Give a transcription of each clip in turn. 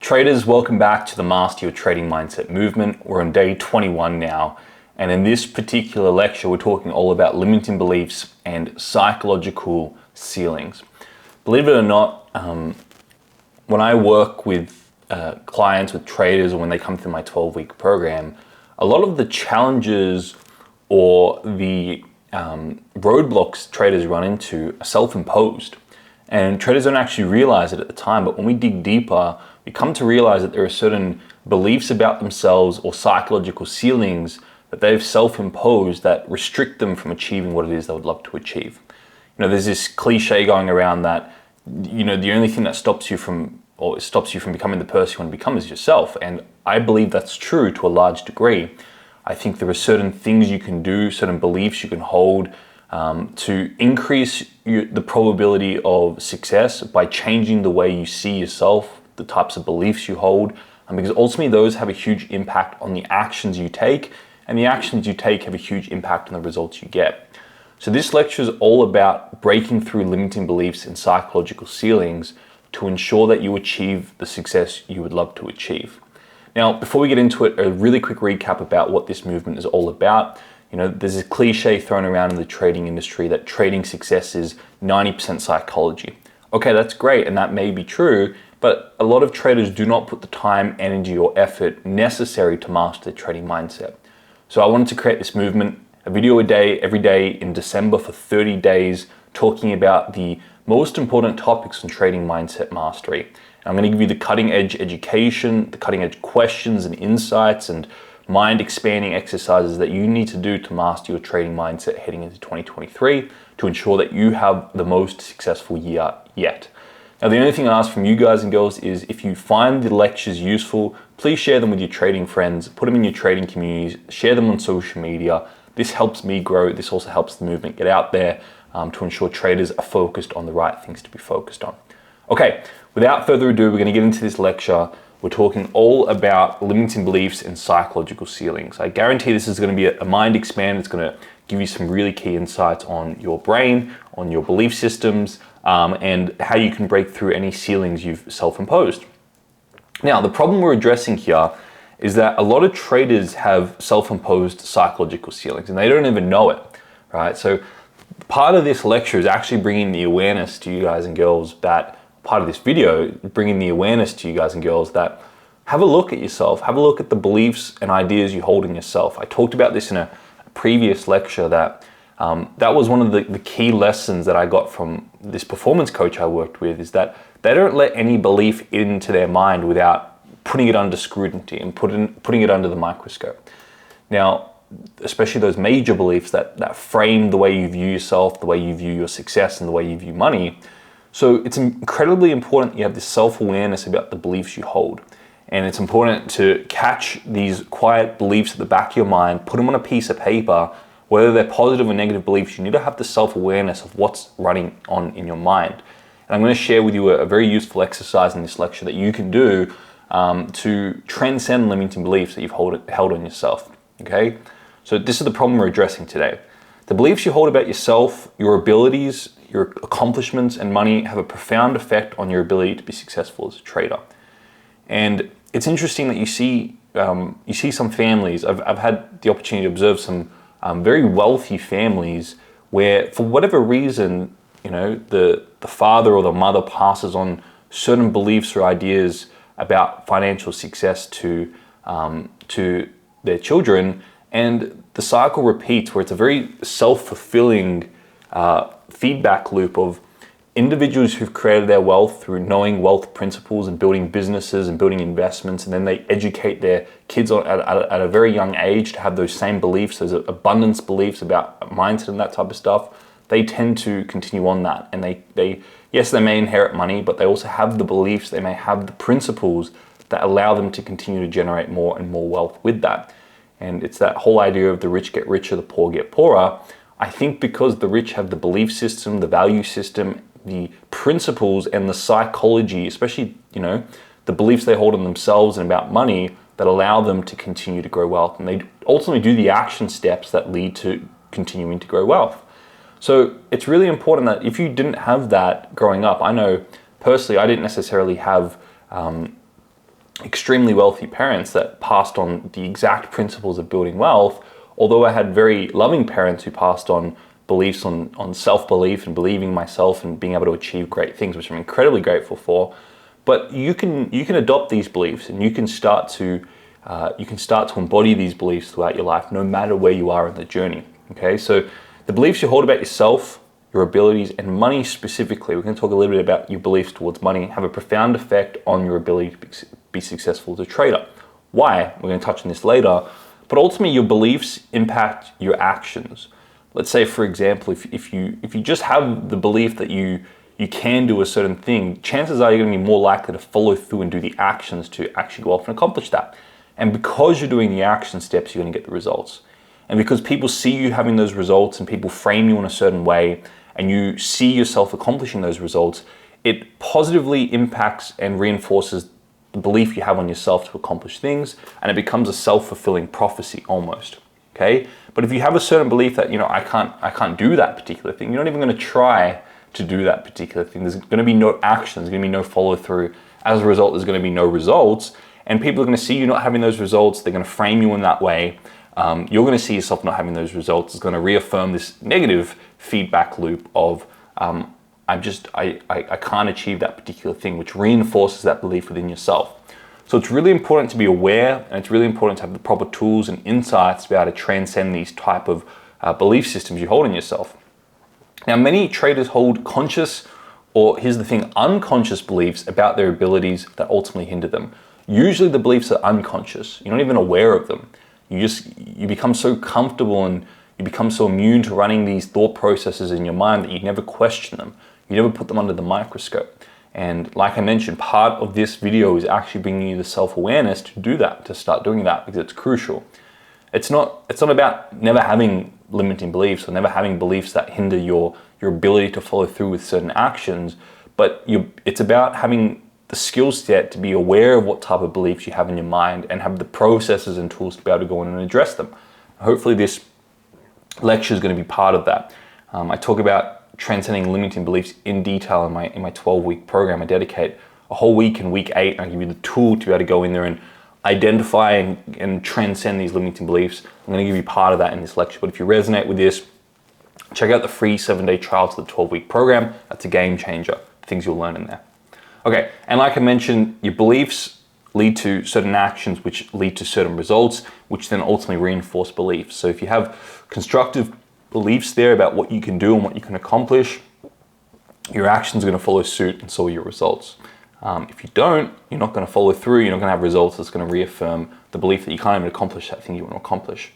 Traders, welcome back to the Master Your Trading Mindset movement. We're on day 21 now, and in this particular lecture, we're talking all about limiting beliefs and psychological ceilings. Believe it or not, when I work with clients, with traders, or when they come through my 12-week program, a lot of the challenges or the roadblocks traders run into are self-imposed. And traders don't actually realize it at the time, but when we dig deeper, we come to realize that there are certain beliefs about themselves or psychological ceilings that they've self-imposed that restrict them from achieving what it is they would love to achieve. You know, there's this cliche going around that, you know, the only thing that stops you from becoming the person you want to become is yourself. And I believe that's true to a large degree. I think there are certain things you can do, certain beliefs you can hold to increase the probability of success by changing the way you see yourself, the types of beliefs you hold, because ultimately those have a huge impact on the actions you take, and the actions you take have a huge impact on the results you get. So this lecture is all about breaking through limiting beliefs and psychological ceilings to ensure that you achieve the success you would love to achieve. Now, before we get into it, a really quick recap about what this movement is all about. You know, there's a cliche thrown around in the trading industry that trading success is 90% psychology. Okay, that's great, and that may be true, but a lot of traders do not put the time, energy, or effort necessary to master their trading mindset. So I wanted to create this movement, a video a day, every day in December for 30 days, talking about the most important topics in trading mindset mastery. And I'm going to give you the cutting edge education, the cutting edge questions and insights and mind expanding exercises that you need to do to master your trading mindset heading into 2023 to ensure that you have the most successful year yet. Now, the only thing I ask from you guys and girls is if you find the lectures useful, please share them with your trading friends, put them in your trading communities, share them on social media. This helps me grow. This also helps the movement get out there to ensure traders are focused on the right things to be focused on. Okay, without further ado, we're going to get into this lecture. We're talking all about limiting beliefs and psychological ceilings. I guarantee this is going to be a mind expand. It's going to give you some really key insights on your brain, on your belief systems, and how you can break through any ceilings you've self-imposed. Now, the problem we're addressing here is that a lot of traders have self-imposed psychological ceilings and they don't even know it, right? So part of this lecture is actually bringing the awareness to you guys and girls that, part of this video, bringing the awareness to you guys and girls that have a look at yourself, have a look at the beliefs and ideas you hold in yourself. I talked about this in a previous lecture that that was one of the key lessons that I got from this performance coach I worked with, is that they don't let any belief into their mind without putting it under scrutiny and putting it under the microscope. Now, especially those major beliefs that frame the way you view yourself, the way you view your success, and the way you view money. So it's incredibly important that you have this self-awareness about the beliefs you hold. And it's important to catch these quiet beliefs at the back of your mind, put them on a piece of paper. Whether they're positive or negative beliefs, you need to have the self-awareness of what's running on in your mind. And I'm going to share with you a very useful exercise in this lecture that you can do to transcend limiting beliefs that you've held on yourself. Okay? So this is the problem we're addressing today. The beliefs you hold about yourself, your abilities, your accomplishments, and money have a profound effect on your ability to be successful as a trader. And it's interesting that you see some families. I've had the opportunity to observe some very wealthy families where, for whatever reason, you know, the father or the mother passes on certain beliefs or ideas about financial success to their children, and the cycle repeats where it's a very self-fulfilling feedback loop of individuals who've created their wealth through knowing wealth principles and building businesses and building investments, and then they educate their kids at a very young age to have those same beliefs, those abundance beliefs about mindset and that type of stuff. They tend to continue on that, and they yes, they may inherit money, but they also have the beliefs, they may have the principles that allow them to continue to generate more and more wealth with that. And it's that whole idea of the rich get richer, the poor get poorer. I think because the rich have the belief system, the value system, the principles and the psychology, especially, you know, the beliefs they hold on themselves and about money that allow them to continue to grow wealth. And they ultimately do the action steps that lead to continuing to grow wealth. So it's really important that if you didn't have that growing up, I know personally I didn't necessarily have extremely wealthy parents that passed on the exact principles of building wealth, although I had very loving parents who passed on beliefs on self-belief and believing myself and being able to achieve great things, which I'm incredibly grateful for. But you can adopt these beliefs, and you can start to embody these beliefs throughout your life, no matter where you are in the journey. Okay, so the beliefs you hold about yourself, your abilities, and money specifically, we're going to talk a little bit about your beliefs towards money, have a profound effect on your ability to be successful as a trader. Why? We're going to touch on this later. But ultimately, your beliefs impact your actions. Let's say, for example, if you just have the belief that you can do a certain thing, chances are you're going to be more likely to follow through and do the actions to actually go off and accomplish that. And because you're doing the action steps, you're going to get the results. And because people see you having those results and people frame you in a certain way, and you see yourself accomplishing those results, it positively impacts and reinforces the belief you have on yourself to accomplish things, and it becomes a self-fulfilling prophecy almost. Okay? But if you have a certain belief that, I can't do that particular thing, you're not even going to try to do that particular thing. There's going to be no action, there's going to be no follow through. As a result, there's going to be no results, and people are going to see you not having those results. They're going to frame you in that way. You're going to see yourself not having those results. It's going to reaffirm this negative feedback loop of I can't achieve that particular thing, which reinforces that belief within yourself. So it's really important to be aware, and it's really important to have the proper tools and insights to be able to transcend these type of belief systems you hold in yourself. Now, many traders hold conscious, or here's the thing, unconscious beliefs about their abilities that ultimately hinder them. Usually the beliefs are unconscious. You're not even aware of them. You become so comfortable and you become so immune to running these thought processes in your mind that you never question them. You never put them under the microscope. And like I mentioned, part of this video is actually bringing you the self-awareness to do that, to start doing that, because it's crucial. It's not about never having limiting beliefs or never having beliefs that hinder your ability to follow through with certain actions, but it's about having the skill set to be aware of what type of beliefs you have in your mind and have the processes and tools to be able to go in and address them. Hopefully this lecture is going to be part of that. I talk about transcending limiting beliefs in detail in my 12-week program. I dedicate a whole week in week 8, and I give you the tool to be able to go in there and identify and transcend these limiting beliefs. I'm going to give you part of that in this lecture, but if you resonate with this, check out the free 7-day trial to the 12-week program. That's a game changer, things you'll learn in there. Okay, and like I mentioned, your beliefs lead to certain actions which lead to certain results, which then ultimately reinforce beliefs. So if you have constructive beliefs there about what you can do and what you can accomplish, your actions are going to follow suit, and so are your results. If you don't, you're not going to follow through, you're not going to have results that's going to reaffirm the belief that you can't even accomplish that thing you want to accomplish.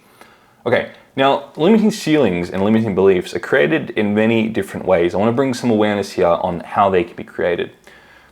Okay, now limiting ceilings and limiting beliefs are created in many different ways. I want to bring some awareness here on how they can be created.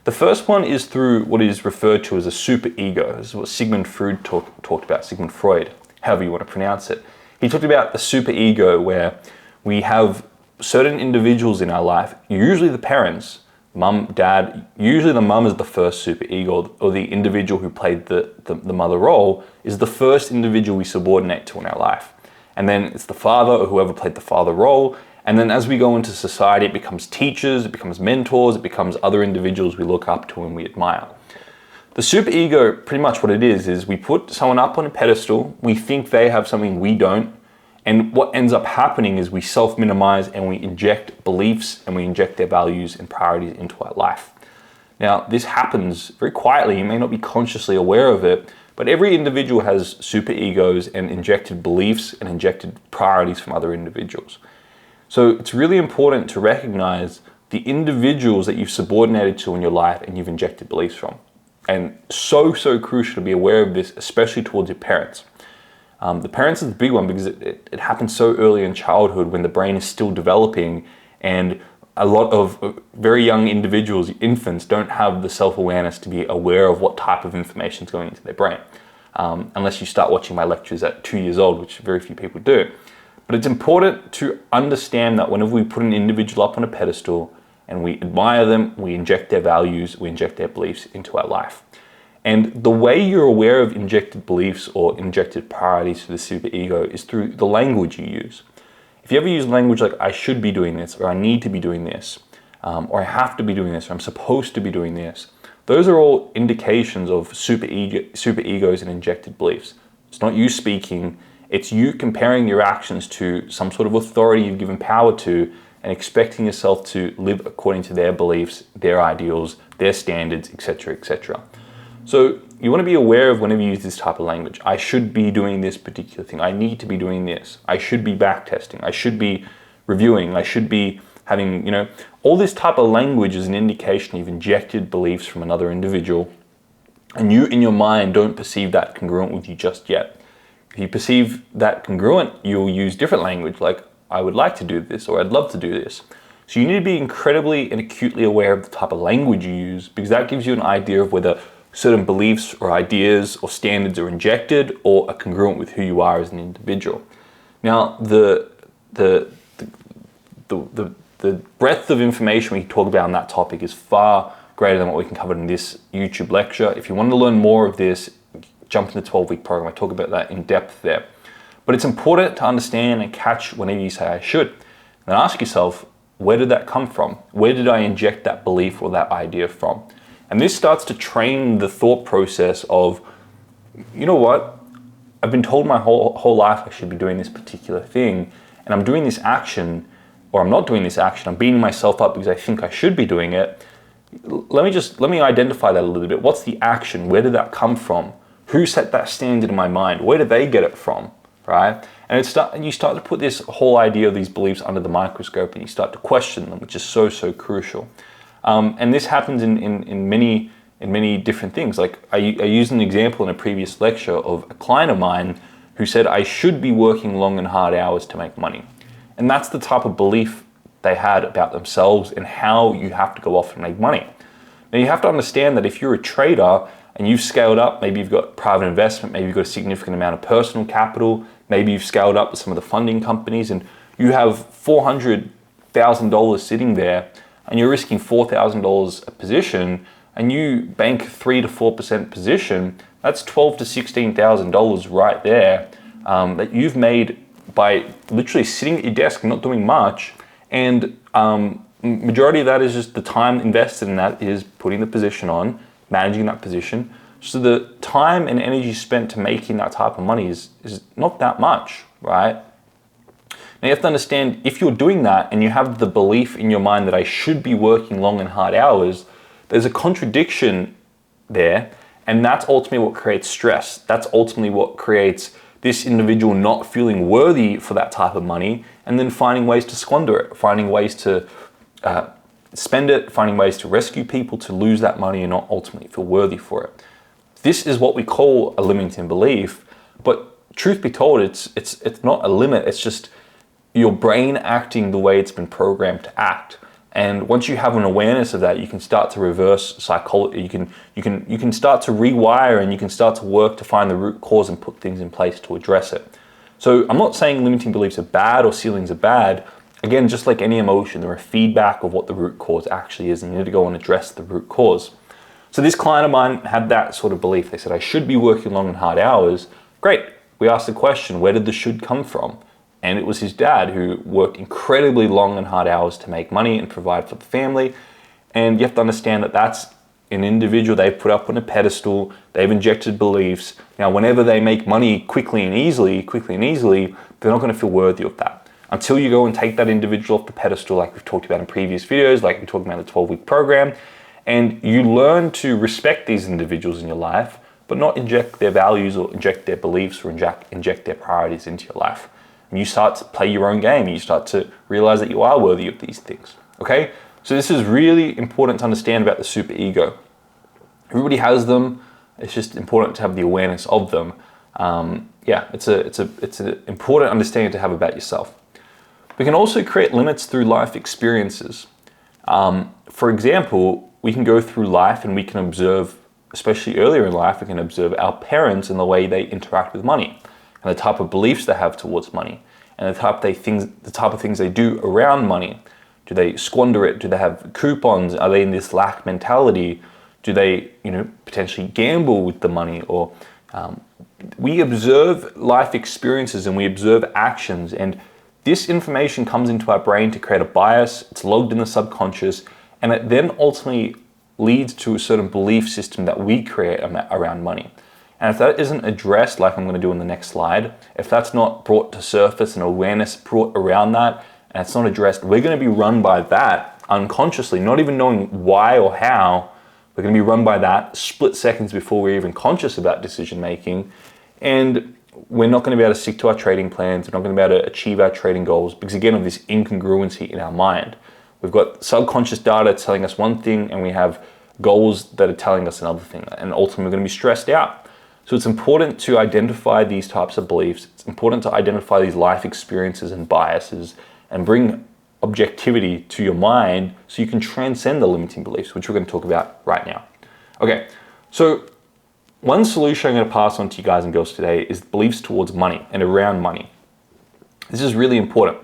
The first one is through what is referred to as a superego. This is what Sigmund Freud talked about, Sigmund Freud, however you want to pronounce it. He talked about the superego, where we have certain individuals in our life, usually the parents, mum, dad, usually the mum is the first superego, or the individual who played the mother role is the first individual we subordinate to in our life. And then it's the father or whoever played the father role. And then as we go into society, it becomes teachers, it becomes mentors, it becomes other individuals we look up to and we admire. The superego, pretty much what it is we put someone up on a pedestal, we think they have something we don't, and what ends up happening is we self-minimize and we inject beliefs and we inject their values and priorities into our life. Now, this happens very quietly, you may not be consciously aware of it, but every individual has superegos and injected beliefs and injected priorities from other individuals. So it's really important to recognize the individuals that you've subordinated to in your life and you've injected beliefs from. And so crucial to be aware of this, especially towards your parents. The parents is the big one because it happens so early in childhood when the brain is still developing, and a lot of very young individuals, infants, don't have the self-awareness to be aware of what type of information is going into their brain. Unless you start watching my lectures at 2 years old, which very few people do. But it's important to understand that whenever we put an individual up on a pedestal and we admire them, we inject their values, we inject their beliefs into our life. And the way you're aware of injected beliefs or injected priorities to the superego is through the language you use. If you ever use language like I should be doing this, or I need to be doing this, or I have to be doing this, or I'm supposed to be doing this, Those are all indications of super egos and injected beliefs. It's not you speaking, it's you comparing your actions to some sort of authority you've given power to and expecting yourself to live according to their beliefs, their ideals, their standards, etc., etc. So you want to be aware of whenever you use this type of language. I should be doing this particular thing. I need to be doing this. I should be backtesting. I should be reviewing. I should be having, all this type of language is an indication you've injected beliefs from another individual, and you in your mind don't perceive that congruent with you just yet. If you perceive that congruent, you'll use different language like, I would like to do this, or I'd love to do this. So you need to be incredibly and acutely aware of the type of language you use, because that gives you an idea of whether certain beliefs or ideas or standards are injected or are congruent with who you are as an individual. Now, the breadth of information we can talk about on that topic is far greater than what we can cover in this YouTube lecture. If you want to learn more of this, jump in the 12-week program. I talk about that in depth there. But it's important to understand and catch whenever you say I should. And ask yourself, where did that come from? Where did I inject that belief or that idea from? And this starts to train the thought process of, you know what? I've been told my whole life I should be doing this particular thing, and I'm doing this action, or I'm not doing this action. I'm beating myself up because I think I should be doing it. Let me identify that a little bit. What's the action? Where did that come from? Who set that standard in my mind? Where did they get it from? Right? And you start to put this whole idea of these beliefs under the microscope, and you start to question them, which is so crucial. And this happens in many different things. Like I used an example in a previous lecture of a client of mine who said, I should be working long and hard hours to make money. And that's the type of belief they had about themselves and how you have to go off and make money. Now you have to understand that if you're a trader and you've scaled up, maybe you've got private investment, maybe you've got a significant amount of personal capital, maybe you've scaled up with some of the funding companies and you have $400,000 sitting there and you're risking $4,000 a position and you bank 3 to 4% position, that's $12,000 to $16,000 right there that you've made by literally sitting at your desk and not doing much. And majority of that is just the time invested in that is putting the position on, managing that position. So the time and energy spent to making that type of money is not that much, right? Now you have to understand, if you're doing that and you have the belief in your mind that I should be working long and hard hours, there's a contradiction there, and that's ultimately what creates stress. That's ultimately what creates this individual not feeling worthy for that type of money, and then finding ways to squander it, finding ways to spend it, finding ways to rescue people, to lose that money and not ultimately feel worthy for it. This is what we call a limiting belief, but truth be told, it's not a limit, it's just your brain acting the way it's been programmed to act. And once you have an awareness of that, you can start to reverse psychology. You can start to rewire, and you can start to work to find the root cause and put things in place to address it. So I'm not saying limiting beliefs are bad or ceilings are bad. Again, just like any emotion, they're a feedback of what the root cause actually is, and you need to go and address the root cause. So this client of mine had that sort of belief. They said, I should be working long and hard hours. Great. We asked the question, where did the should come from? And it was his dad who worked incredibly long and hard hours to make money and provide for the family. And you have to understand that that's an individual they've put up on a pedestal. They've injected beliefs. Now, whenever they make money quickly and easily, they're not going to feel worthy of that. Until you go and take that individual off the pedestal, like we've talked about in previous videos, like we're talking about the 12-week program, and you learn to respect these individuals in your life, but not inject their values or inject their beliefs or inject their priorities into your life. And you start to play your own game. You start to realize that you are worthy of these things. Okay? So this is really important to understand about the super ego. Everybody has them. It's just important to have the awareness of them. It's an important understanding to have about yourself. We can also create limits through life experiences. For example, we can go through life and we can observe, especially earlier in life, we can observe our parents and the way they interact with money, and the type of beliefs they have towards money, and the type of things they do around money. Do they squander it? Do they have coupons? Are they in this lack mentality? Do they, potentially gamble with the money? Or we observe life experiences and we observe actions, and this information comes into our brain to create a bias. It's logged in the subconscious, and it then ultimately leads to a certain belief system that we create around money. And if that isn't addressed, like I'm going to do in the next slide, if that's not brought to surface and awareness brought around that, and it's not addressed, we're going to be run by that unconsciously, not even knowing why or how. We're going to be run by that split seconds before we're even conscious about decision making. And we're not going to be able to stick to our trading plans. We're not going to be able to achieve our trading goals because, again, of this incongruency in our mind. We've got subconscious data telling us one thing, and we have goals that are telling us another thing. And ultimately, we're going to be stressed out. So it's important to identify these types of beliefs. It's important to identify these life experiences and biases and bring objectivity to your mind so you can transcend the limiting beliefs, which we're going to talk about right now. Okay, so one solution I'm going to pass on to you guys and girls today is beliefs towards money and around money. This is really important.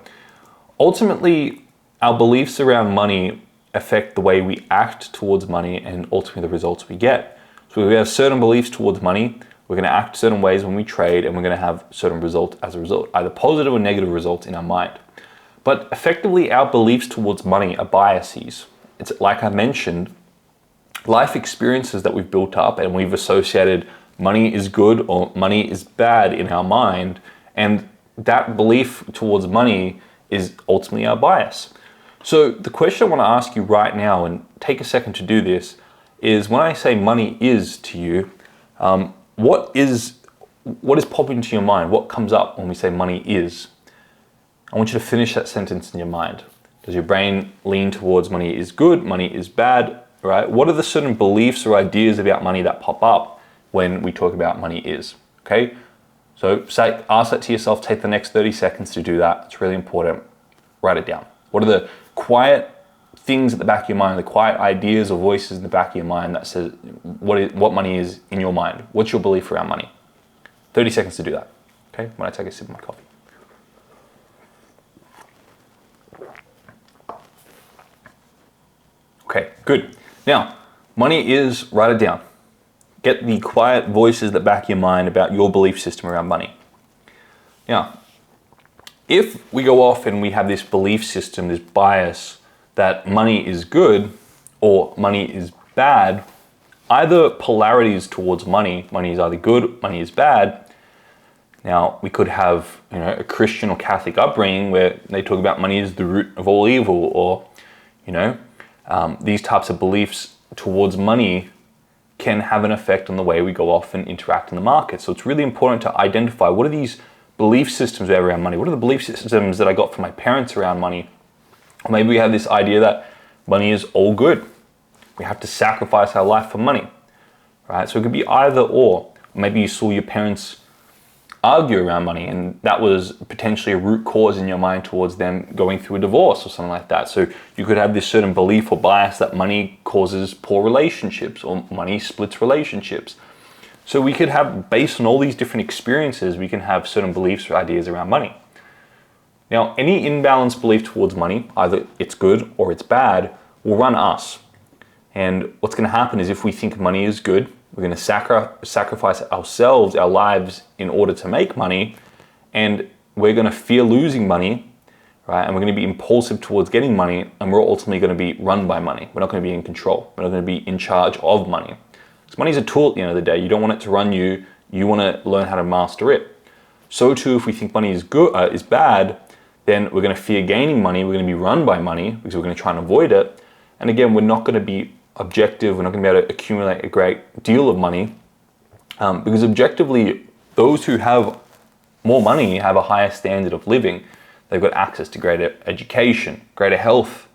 Ultimately, our beliefs around money affect the way we act towards money and ultimately the results we get. So if we have certain beliefs towards money, we're going to act certain ways when we trade, and we're going to have certain results as a result, either positive or negative results in our mind. But effectively, our beliefs towards money are biases. It's like I mentioned, life experiences that we've built up and we've associated money is good or money is bad in our mind. And that belief towards money is ultimately our bias. So the question I want to ask you right now, and take a second to do this, is when I say money is to you, what is popping into your mind? What comes up when we say money is? I want you to finish that sentence in your mind. Does your brain lean towards money is good, money is bad, right? What are the certain beliefs or ideas about money that pop up when we talk about money is, okay? So ask that to yourself, take the next 30 seconds to do that. It's really important. Write it down. What are the quiet things at the back of your mind, the quiet ideas or voices in the back of your mind that says what money is in your mind? What's your belief around money? 30 seconds to do that, okay? When I take a sip of my coffee. Okay, good. Now, money is, write it down. Get the quiet voices that back your mind about your belief system around money. Now, if we go off and we have this belief system, this bias that money is good or money is bad, either polarities towards money is either good, money is bad. Now, we could have, a Christian or Catholic upbringing where they talk about money is the root of all evil, or, these types of beliefs towards money can have an effect on the way we go off and interact in the market. So it's really important to identify what are these belief systems we have around money? What are the belief systems that I got from my parents around money? Or maybe we have this idea that money is all good. We have to sacrifice our life for money, right? So it could be either or. Maybe you saw your parents argue around money, and that was potentially a root cause in your mind towards them going through a divorce or something like that. So you could have this certain belief or bias that money causes poor relationships or money splits relationships. So we could have, based on all these different experiences, we can have certain beliefs or ideas around money. Now, any imbalanced belief towards money, either it's good or it's bad, will run us. And what's going to happen is if we think money is good, we're going to sacrifice ourselves, our lives, in order to make money, and we're going to fear losing money, right? And we're going to be impulsive towards getting money, and we're ultimately going to be run by money. We're not going to be in control. We're not going to be in charge of money. Because money is a tool at the end of the day. You don't want it to run you. You want to learn how to master it. So too, if we think money is good, is bad, then we're going to fear gaining money. We're going to be run by money because we're going to try and avoid it. And again, we're not going to be objective. We're not going to be able to accumulate a great deal of money because objectively, those who have more money have a higher standard of living. They've got access to greater education, greater health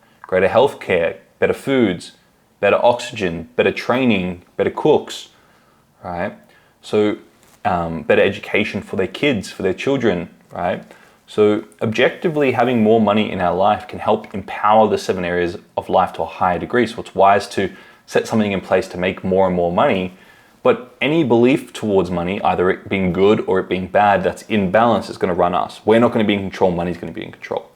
care, better foods, better oxygen, better training, better cooks, right? So better education for their kids, for their children, right? So objectively, having more money in our life can help empower the 7 areas of life to a higher degree. So it's wise to set something in place to make more and more money. But any belief towards money, either it being good or it being bad, that's in balance is going to run us. We're not going to be in control, money's going to be in control.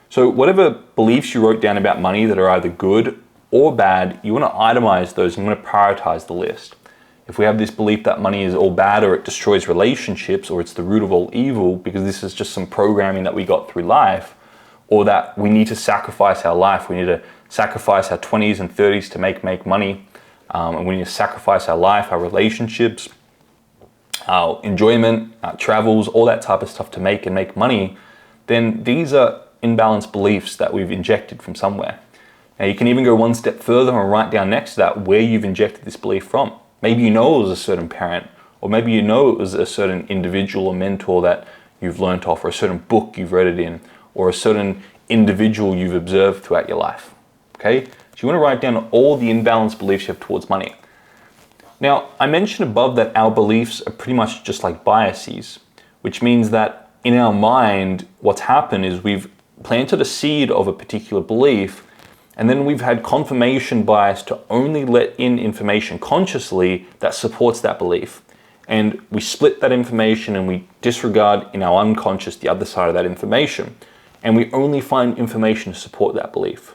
So whatever beliefs you wrote down about money that are either good or bad, you want to itemize those and you want to prioritize the list. If we have this belief that money is all bad or it destroys relationships or it's the root of all evil because this is just some programming that we got through life, or that we need to sacrifice our life, we need to sacrifice our 20s and 30s to make money. And we need to sacrifice our life, our relationships, our enjoyment, our travels, all that type of stuff to make money, then these are imbalanced beliefs that we've injected from somewhere. Now you can even go one step further and write down next to that where you've injected this belief from. Maybe you know it was a certain parent, or maybe you know it was a certain individual or mentor that you've learnt off, or a certain book you've read it in, or a certain individual you've observed throughout your life. Okay? So you want to write down all the imbalanced beliefs you have towards money. Now, I mentioned above that our beliefs are pretty much just like biases, which means that in our mind, what's happened is we've planted a seed of a particular belief, and then we've had confirmation bias to only let in information consciously that supports that belief. And we split that information and we disregard in our unconscious the other side of that information. And we only find information to support that belief.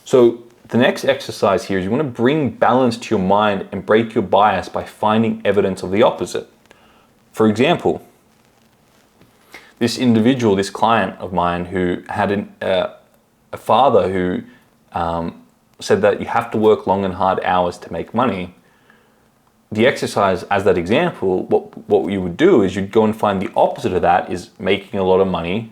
So the next exercise here is you want to bring balance to your mind and break your bias by finding evidence of the opposite. For example, this individual, this client of mine who had a father who said that you have to work long and hard hours to make money. The exercise as that example, what you would do is you'd go and find the opposite of that is making a lot of money.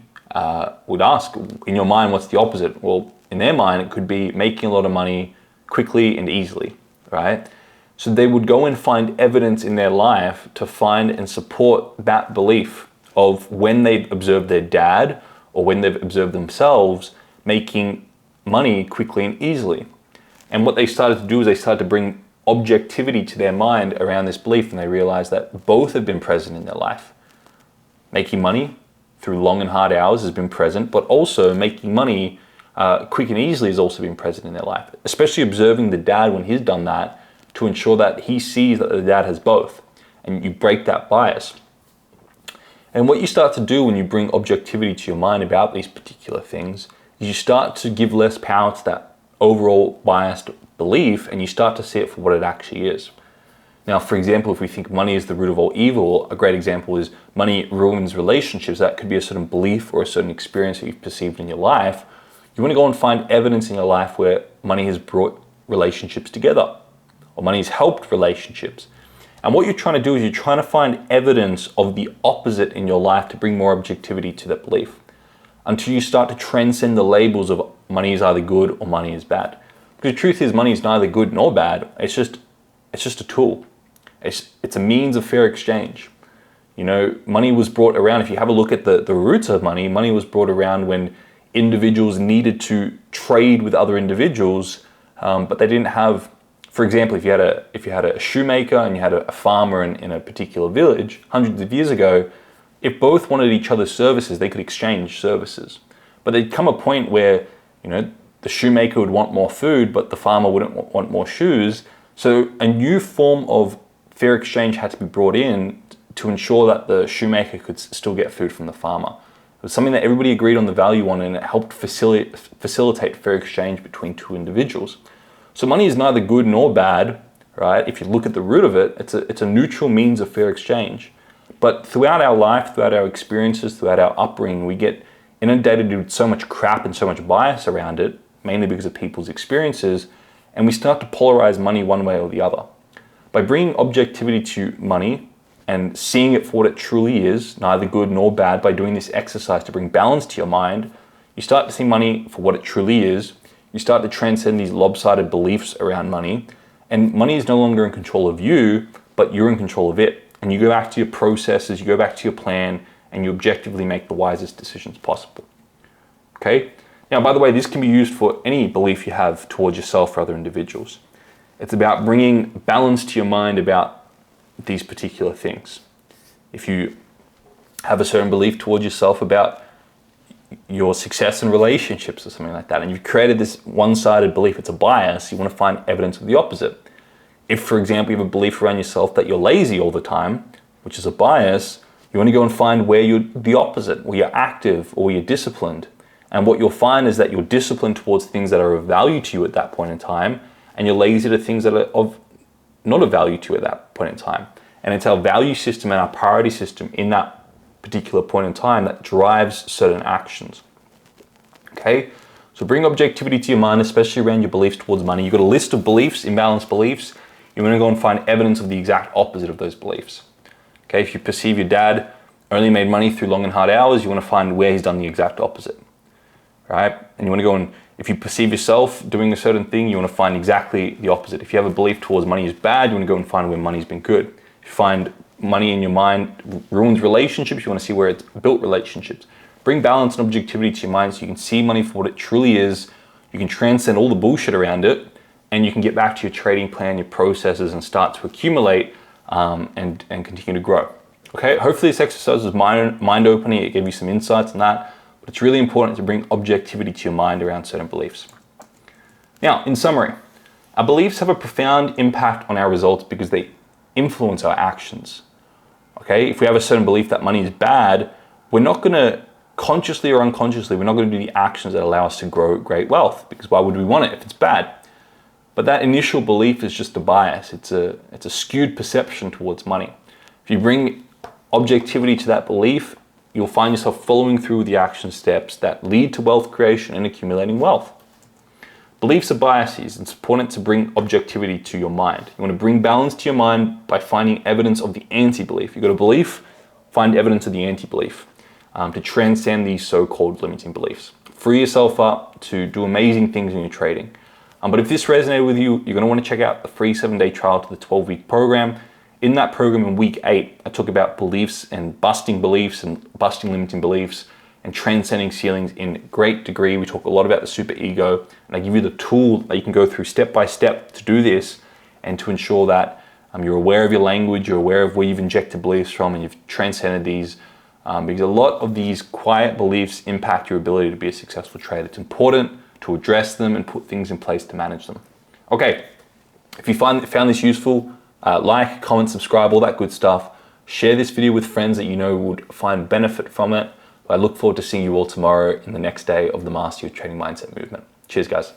Would ask in your mind, what's the opposite? Well, in their mind, it could be making a lot of money quickly and easily, right? So they would go and find evidence in their life to find and support that belief of when they've observed their dad or when they've observed themselves making money quickly and easily. And what they started to do is they started to bring objectivity to their mind around this belief, and they realized that both have been present in their life. Making money through long and hard hours has been present, but also making money quick and easily has also been present in their life, especially observing the dad when he's done that to ensure that he sees that the dad has both, and you break that bias. And what you start to do when you bring objectivity to your mind about these particular things is you start to give less power to that overall biased belief, and you start to see it for what it actually is. Now, for example, if we think money is the root of all evil, a great example is money ruins relationships. That could be a certain belief or a certain experience that you've perceived in your life. You want to go and find evidence in your life where money has brought relationships together, or money has helped relationships. And what you're trying to do is you're trying to find evidence of the opposite in your life to bring more objectivity to that belief, until you start to transcend the labels of money is either good or money is bad. Because the truth is, money is neither good nor bad. It's just a tool. It's a means of fair exchange. You know, money was brought around, if you have a look at the roots of money, money was brought around when individuals needed to trade with other individuals, but they didn't have, for example, if you had a shoemaker and you had a farmer in a particular village hundreds of years ago, if both wanted each other's services, they could exchange services. But there'd come a point where, you know, the shoemaker would want more food, but the farmer wouldn't want more shoes. So a new form of fair exchange had to be brought in to ensure that the shoemaker could still get food from the farmer. It was something that everybody agreed on the value on, and it helped facilitate fair exchange between two individuals. So money is neither good nor bad, right? If you look at the root of it, it's a neutral means of fair exchange. But throughout our life, throughout our experiences, throughout our upbringing, we get inundated with so much crap and so much bias around it, mainly because of people's experiences, and we start to polarize money one way or the other. By bringing objectivity to money and seeing it for what it truly is, neither good nor bad, by doing this exercise to bring balance to your mind, you start to see money for what it truly is. You start to transcend these lopsided beliefs around money, and money is no longer in control of you, but you're in control of it. And you go back to your processes, you go back to your plan, and you objectively make the wisest decisions possible. Okay? Now, by the way, this can be used for any belief you have towards yourself or other individuals. It's about bringing balance to your mind about these particular things. If you have a certain belief towards yourself about your success in relationships or something like that, and you've created this one-sided belief, it's a bias, you want to find evidence of the opposite. If, for example, you have a belief around yourself that you're lazy all the time, which is a bias, you want to go and find where you're the opposite, where you're active or you're disciplined. And what you'll find is that you're disciplined towards things that are of value to you at that point in time, and you're lazy to things that are of not of value to you at that point in time. And it's our value system and our priority system in that particular point in time that drives certain actions. Okay? So So bring objectivity to your mind, especially around your beliefs towards money. You've got a list of beliefs, imbalanced beliefs. You want to go and find evidence of the exact opposite of those beliefs. Okay, if you perceive your dad only made money through long and hard hours, you want to find where he's done the exact opposite, right? And you want to go and, if you perceive yourself doing a certain thing, you want to find exactly the opposite. If you have a belief towards money is bad, you want to go and find where money's been good. If you find money in your mind ruins relationships, you want to see where it's built relationships. Bring balance and objectivity to your mind so you can see money for what it truly is. You can transcend all the bullshit around it, and you can get back to your trading plan, your processes, and start to accumulate and continue to grow. Okay, hopefully this exercise was mind-opening. It gave you some insights on that, but it's really important to bring objectivity to your mind around certain beliefs. Now, in summary, our beliefs have a profound impact on our results because they influence our actions. Okay, if we have a certain belief that money is bad, we're not going to consciously or unconsciously, we're not going to do the actions that allow us to grow great wealth, because why would we want it if it's bad? But that initial belief is just a bias. It's a skewed perception towards money. If you bring objectivity to that belief, you'll find yourself following through with the action steps that lead to wealth creation and accumulating wealth. Beliefs are biases. It's important to bring objectivity to your mind. You want to bring balance to your mind by finding evidence of the anti-belief. You've got a belief, find evidence of the anti-belief to transcend these so-called limiting beliefs. Free yourself up to do amazing things in your trading. But if this resonated with you, you're going to want to check out the free 7-day trial to the 12-week program. In that program in week 8, I talk about beliefs and busting limiting beliefs and transcending ceilings in great degree. We talk a lot about the super ego, and I give you the tool that you can go through step by step to do this and to ensure that you're aware of your language, you're aware of where you've injected beliefs from, and you've transcended these because a lot of these quiet beliefs impact your ability to be a successful trader. It's important to address them and put things in place to manage them. Okay, if you found this useful, like, comment, subscribe, all that good stuff. Share this video with friends that you know would find benefit from it. I look forward to seeing you all tomorrow in the next day of the Master Your Trading Mindset movement. Cheers, guys.